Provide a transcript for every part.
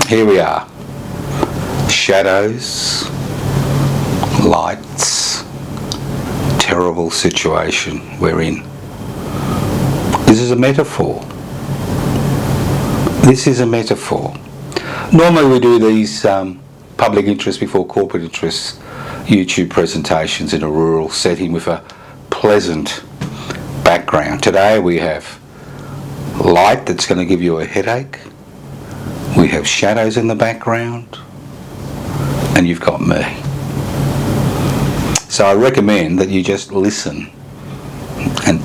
Here we are. Shadows, lights, terrible situation we're in. This is a metaphor. This is a metaphor. Normally we do these public interest before corporate interest YouTube presentations in a rural setting with a pleasant background. Today we have light that's going to give you a headache. We have shadows in the background, and you've got me. So I recommend that you just listen and,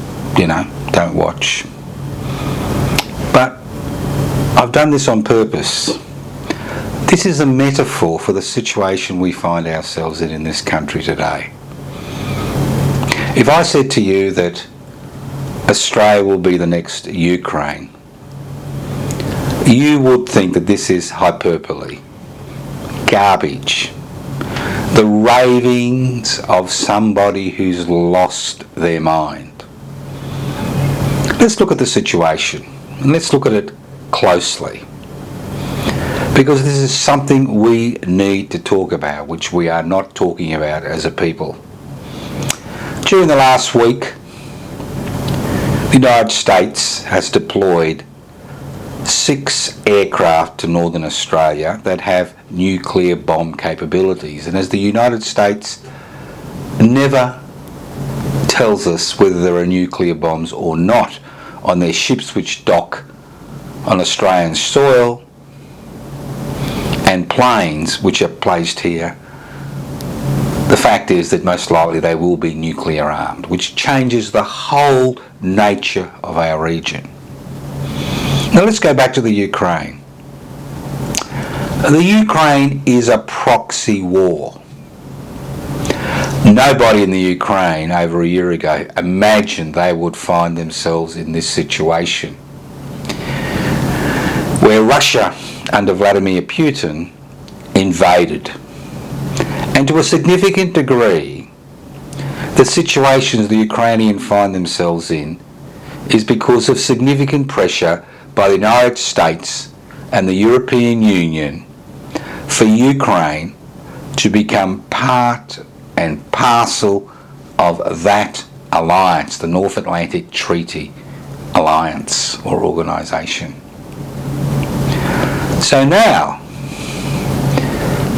don't watch. But I've done this on purpose. This is a metaphor for the situation we find ourselves in this country today. If I said to you that Australia will be the next Ukraine, you would think that this is hyperbole, garbage, the ravings of somebody who's lost their mind. Let's look at the situation, and let's look at it closely, because this is something we need to talk about, which we are not talking about as a people. During the last week, the United States has deployed 6 aircraft to northern Australia that have nuclear bomb capabilities, and as the United States never tells us whether there are nuclear bombs or not on their ships which dock on Australian soil and planes which are placed here, the fact is that most likely they will be nuclear armed, which changes the whole nature of our region. Now let's go back to the Ukraine. The Ukraine is a proxy war. Nobody in the Ukraine over a year ago imagined they would find themselves in this situation, where Russia under Vladimir Putin invaded. And to a significant degree, the situations the Ukrainians find themselves in is because of significant pressure by the United States and the European Union for Ukraine to become part and parcel of that alliance, the North Atlantic Treaty Alliance or organisation. So now,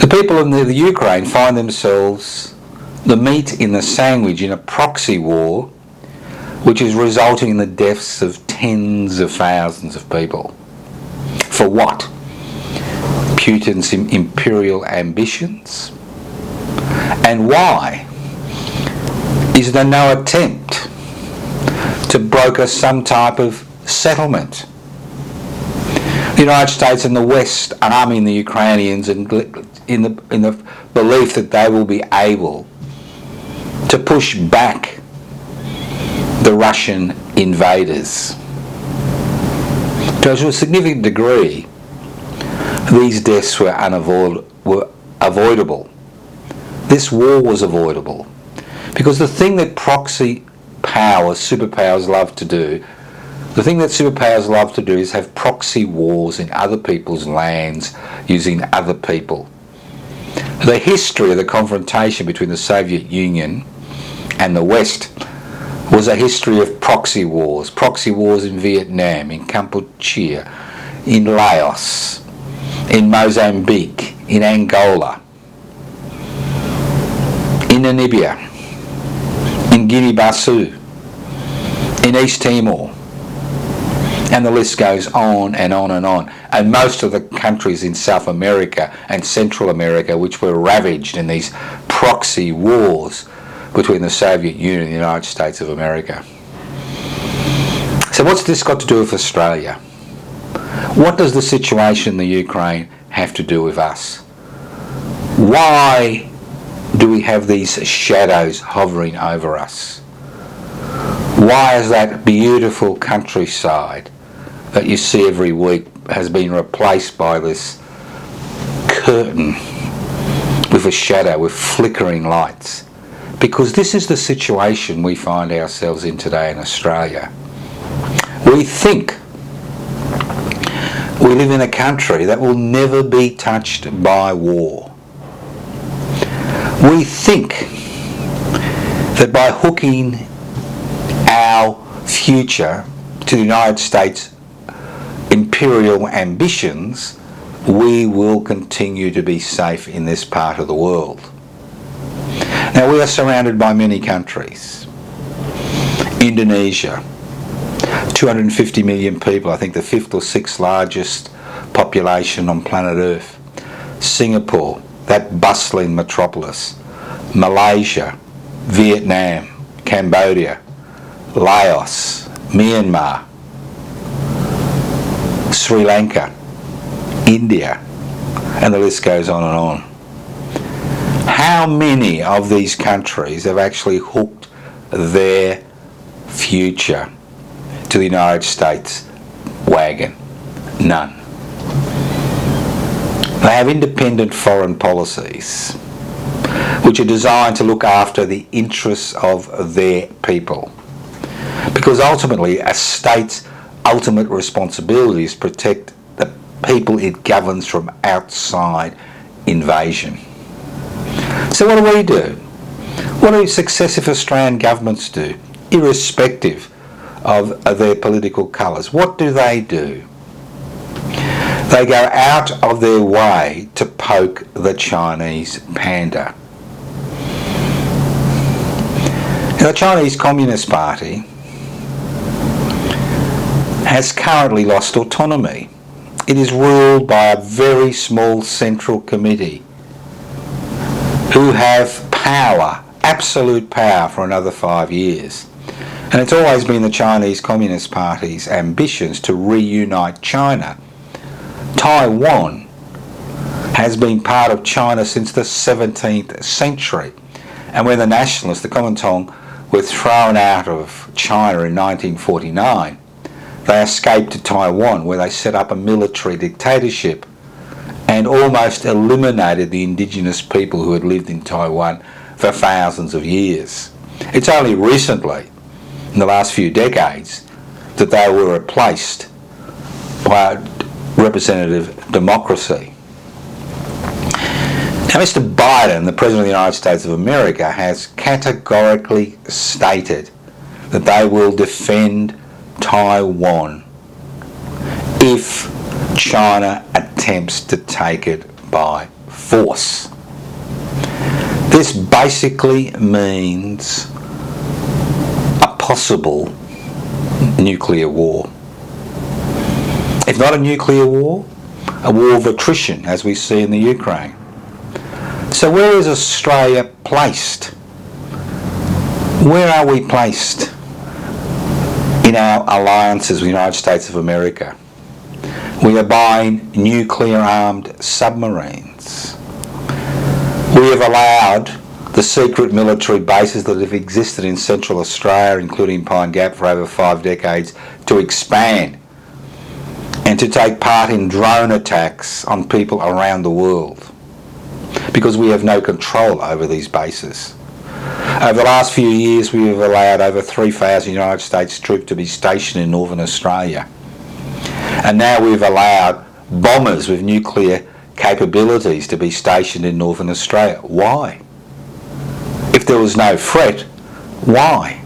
the people in the Ukraine find themselves the meat in the sandwich in a proxy war, which is resulting in the deaths of tens of thousands of people. For what? Putin's imperial ambitions? And why is there no attempt to broker some type of settlement? The United States and the West arming the Ukrainians in the belief that they will be able to push back the Russian invaders. To a significant degree, these deaths were avoidable. This war was avoidable, because the thing that proxy powers, superpowers love to do, is have proxy wars in other people's lands using other people. The history of the confrontation between the Soviet Union and the West was a history of proxy wars in Vietnam, in Cambodia, in Laos, in Mozambique, in Angola, in Namibia, in Guinea-Bissau, in East Timor, and the list goes on and on and on. And most of the countries in South America and Central America, which were ravaged in these proxy wars between the Soviet Union and the United States of America. So what's this got to do with Australia? What does the situation in the Ukraine have to do with us? Why do we have these shadows hovering over us? Why is that beautiful countryside that you see every week has been replaced by this curtain with a shadow, with flickering lights? Because this is the situation we find ourselves in today in Australia. We think We live in a country that will never be touched by war. We think that by hooking our future to the United States imperial ambitions, we will continue to be safe in this part of the world. Now, we are surrounded by many countries. Indonesia, 250 million people, I think the fifth or sixth largest population on planet Earth. Singapore, that bustling metropolis. Malaysia, Vietnam, Cambodia, Laos, Myanmar, Sri Lanka, India, and the list goes on and on. How many of these countries have actually hooked their future to the United States wagon? None. They have independent foreign policies which are designed to look after the interests of their people. Because ultimately, a state's ultimate responsibility is to protect the people it governs from outside invasion. So what do? What do successive Australian governments do, irrespective of their political colours? What do? They go out of their way to poke the Chinese panda. Now, the Chinese Communist Party has currently lost autonomy. It is ruled by a very small central committee who have power, absolute power, for another 5 years. And it's always been the Chinese Communist Party's ambitions to reunite China. Taiwan has been part of China since the 17th century. And when the nationalists, the Kuomintang, were thrown out of China in 1949, they escaped to Taiwan, where they set up a military dictatorship and almost eliminated the indigenous people who had lived in Taiwan for thousands of years. It's only recently, in the last few decades, that they were replaced by representative democracy. Now, Mr. Biden, the President of the United States of America, has categorically stated that they will defend Taiwan if China attempts to take it by force. This basically means a possible nuclear war. If not a nuclear war, a war of attrition, as we see in the Ukraine. So where is Australia placed? Where are we placed in our alliances with the United States of America? We are buying nuclear-armed submarines. We have allowed the secret military bases that have existed in Central Australia, including Pine Gap, for over 5 decades, to expand and to take part in drone attacks on people around the world, because we have no control over these bases. Over the last few years, we have allowed over 3,000 United States troops to be stationed in Northern Australia. And now we've allowed bombers with nuclear capabilities to be stationed in Northern Australia. Why? If there was no threat, why?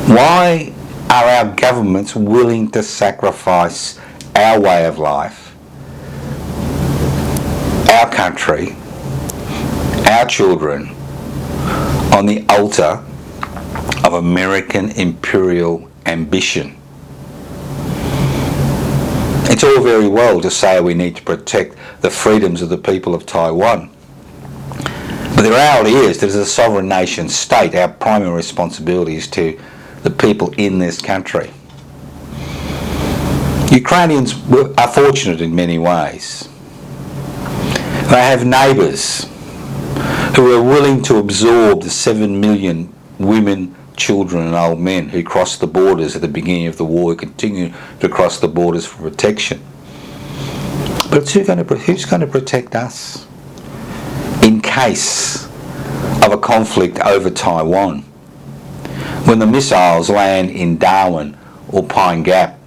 Why are our governments willing to sacrifice our way of life, our country, our children, on the altar of American imperial ambition? It's all very well to say we need to protect the freedoms of the people of Taiwan. But the reality is that as a sovereign nation state, our primary responsibility is to the people in this country. Ukrainians are fortunate in many ways. They have neighbours who are willing to absorb the 7 million women, children and old men who crossed the borders at the beginning of the war, who continue to cross the borders for protection. But who's going to protect us in case of a conflict over Taiwan? When the missiles land in Darwin or Pine Gap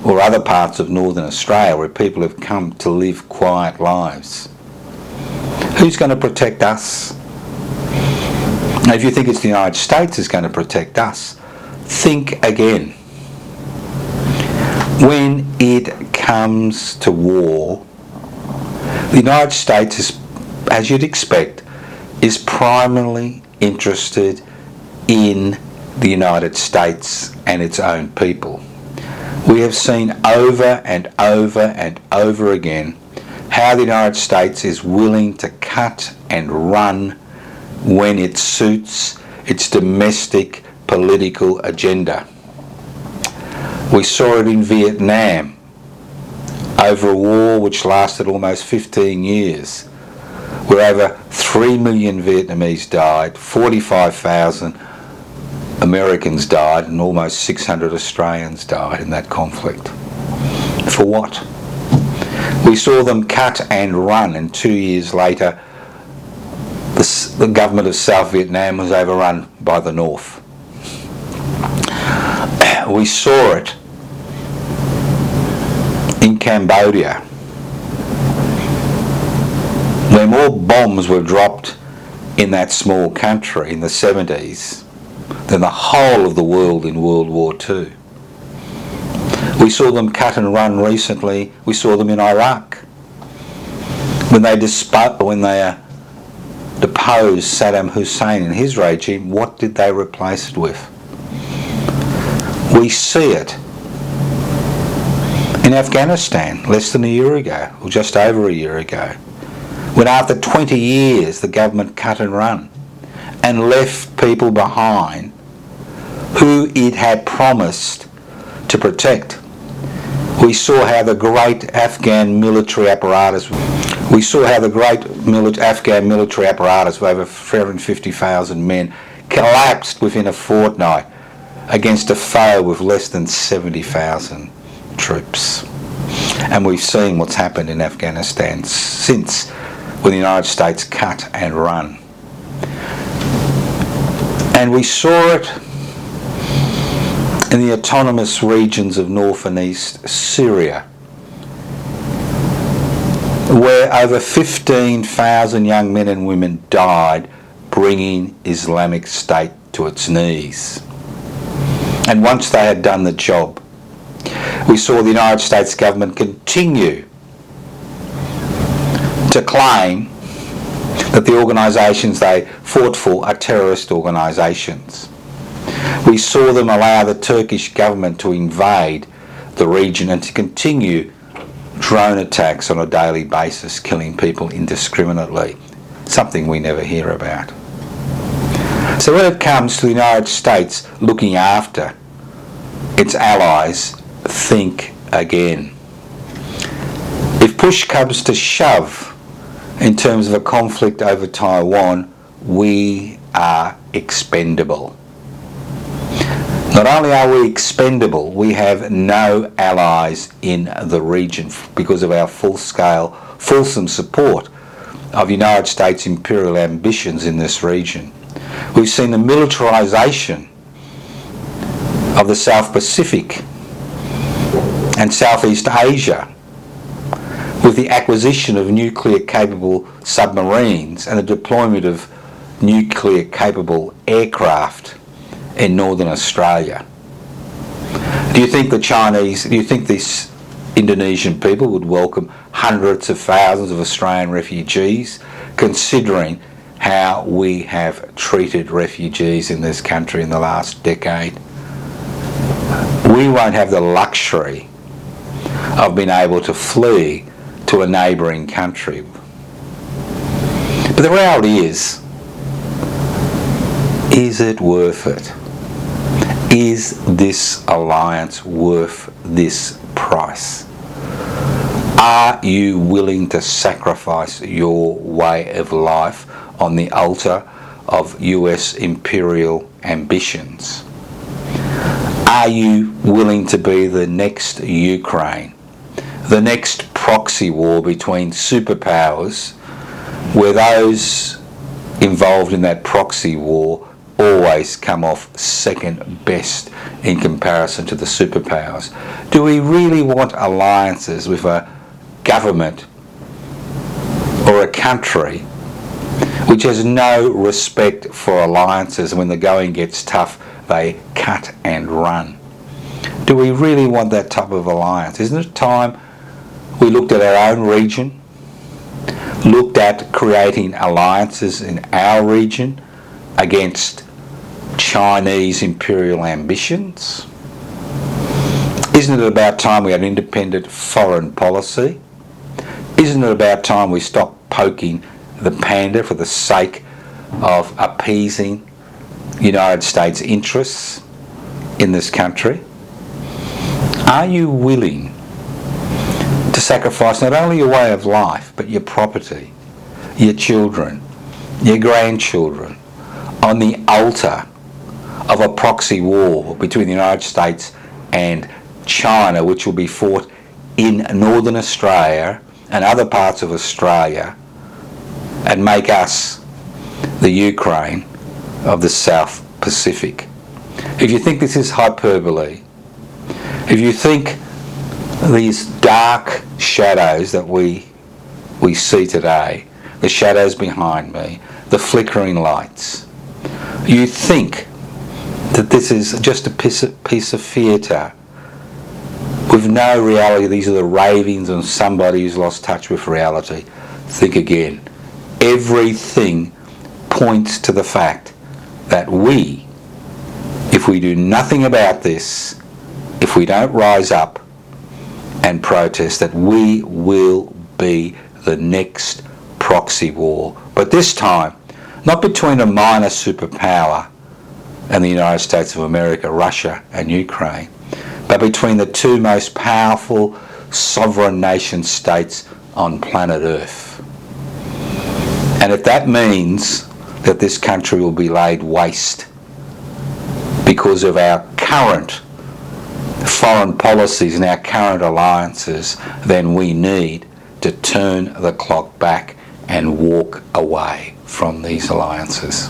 or other parts of northern Australia where people have come to live quiet lives. Who's going to protect us? Now, if you think it's the United States that's going to protect us, think again. When it comes to war, the United States is, as you'd expect, is primarily interested in the United States and its own people. We have seen over and over and over again how the United States is willing to cut and run when it suits its domestic political agenda. We saw it in Vietnam over a war which lasted almost 15 years, where over 3 million Vietnamese died, 45,000 Americans died, and almost 600 Australians died in that conflict. For what? We saw them cut and run, and 2 years later the government of South Vietnam was overrun by the North. We saw it in Cambodia, where more bombs were dropped in that small country in the 70s than the whole of the world in World War II. We saw them cut and run recently. We saw them in Iraq. When they deposed Saddam Hussein and his regime, what did they replace it with? We see it in Afghanistan less than a year ago, or just over a year ago, when after 20 years the government cut and run and left people behind who it had promised to protect. We saw how the great Afghan military apparatus Afghan military apparatus of over 350,000 men collapsed within a fortnight against a foe with less than 70,000 troops. And we've seen what's happened in Afghanistan since, when the United States cut and run. And we saw it in the autonomous regions of North and East Syria, where over 15,000 young men and women died, bringing Islamic State to its knees. And once they had done the job, we saw the United States government continue to claim that the organisations they fought for are terrorist organisations. We saw them allow the Turkish government to invade the region and to continue drone attacks on a daily basis, killing people indiscriminately, something we never hear about. So when it comes to the United States looking after its allies, think again. If push comes to shove in terms of a conflict over Taiwan, we are expendable. Not only are we expendable, we have no allies in the region because of our fulsome support of United States imperial ambitions in this region. We've seen the militarisation of the South Pacific and Southeast Asia with the acquisition of nuclear-capable submarines and the deployment of nuclear-capable aircraft in northern Australia. Do you think these Indonesian people would welcome hundreds of thousands of Australian refugees, considering how we have treated refugees in this country in the last decade? We won't have the luxury of being able to flee to a neighbouring country. But the reality is it worth it? Is this alliance worth this price? Are you willing to sacrifice your way of life on the altar of US imperial ambitions? Are you willing to be the next Ukraine, the next proxy war between superpowers, where those involved in that proxy war always come off second best in comparison to the superpowers. Do we really want alliances with a government or a country which has no respect for alliances, and when the going gets tough they cut and run? Do we really want that type of alliance? Isn't it time we looked at our own region, looked at creating alliances in our region against Chinese imperial ambitions? Isn't it about time we had independent foreign policy? Isn't it about time we stopped poking the panda for the sake of appeasing United States interests in this country? Are you willing to sacrifice not only your way of life but your property, your children, your grandchildren on the altar of a proxy war between the United States and China, which will be fought in northern Australia and other parts of Australia, and make us the Ukraine of the South Pacific? If you think this is hyperbole, if you think these dark shadows that we see today, the shadows behind me, the flickering lights, you think that this is just a piece of theatre with no reality, these are the ravings of somebody who's lost touch with reality, think again. Everything points to the fact that we, if we do nothing about this, if we don't rise up and protest, that we will be the next proxy war. But this time, not between a minor superpower and the United States of America, Russia and Ukraine, but between the two most powerful sovereign nation states on planet Earth. And if that means that this country will be laid waste because of our current foreign policies and our current alliances, then we need to turn the clock back and walk away from these alliances.